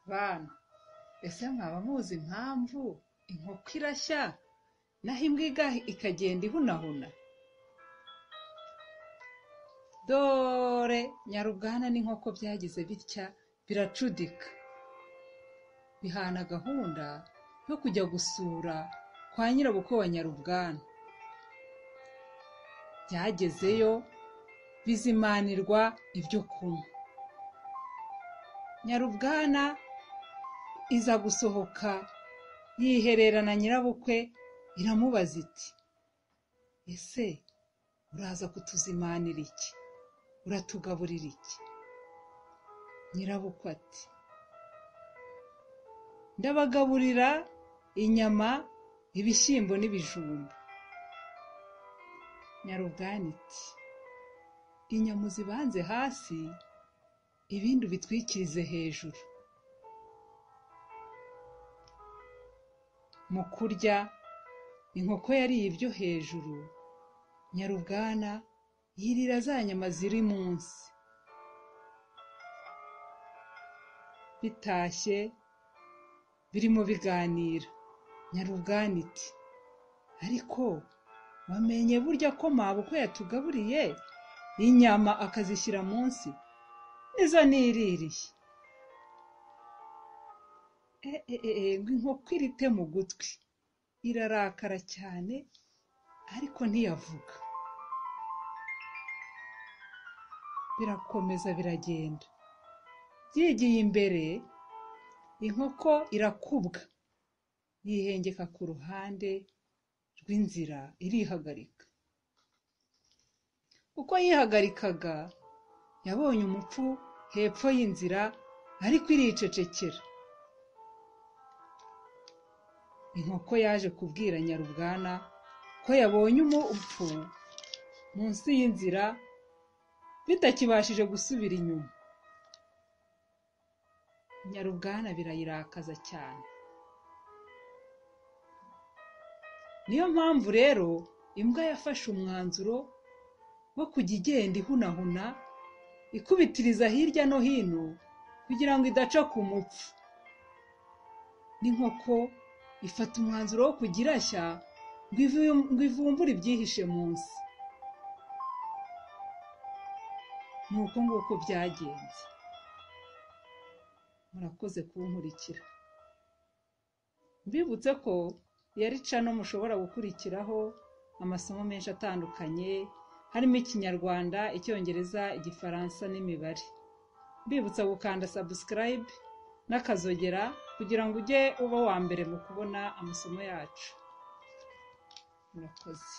Bana, ese mwaba muzi impamvu inkoko irashya naho imbwa ikagenda ihunahuna? Dore Nyarubwana n'inkoko byagize bitya biracudika, bihana gahunda yo kujya gusura kwa nyirabukwe wa Nyarubwana. Byagezeyo bizimanirwa ibyo kunywa. Nyarubwana iza gusohoka yiherera na nyirabukwe, iramubaza iti, ese uraza kutuzimanira iki? Uratugaburira iki? Nyirabukwe ati, ndabagaburira inyama, ibishyimbo n'ibijumba. Nyarubwana iti, inyama uzibanze hasi, ibindi ubitwikirize hejuru. Mu kurya, inkoko yariye ibyo hejuru, Nyarubwana yirira za nyama ziri munsi. Bitashye birimo biganira, Nyarubwana iti, ariko wamenye burya ko mabukwe yatugaburiye inyama akazishyira munsi, nizo niririye. Ngo inkoko irite mu gutwi, irarakara cyane ariko ntiyavuga. Birakomeza biragenda, byigiye imbere, inkoko irakubwa, yihengeka ku ruhande rw'inzira irihagarika. Uko yihagarikaga yabonye umupfu hepfo y'inzira, ariko iricecekera. Inkoko yaje kubwira Nyarubwana ko yabonye umupfu munsi y'inzira, bitakibashije gusubira inyuma. Nyarubwana birayirakaza cyane. Niyo mpamvu rero imbwa yafashe umwanzuro wo kujya igenda ihunahuna, ikubitiriza hirya no hino kugira ngo idaca ku mupfu. N'inkoko ifata umwanzuro wo kujya irashya ngo ivumbure ibyihishe munsi. Nuko nguko byagenze. Murakoze kunkurikira. Mbibutse ko yari cano mushobora gukurikiraho amasomo menshi atandukanye, harimo Ikinyarwanda, Icyongereza, Igifaransa n'imibare. Mbibutsa gukanda subscribe n'akazogera kugira ngo ujye uba wa mbere mu kubona amasomo yacu. Murakoze.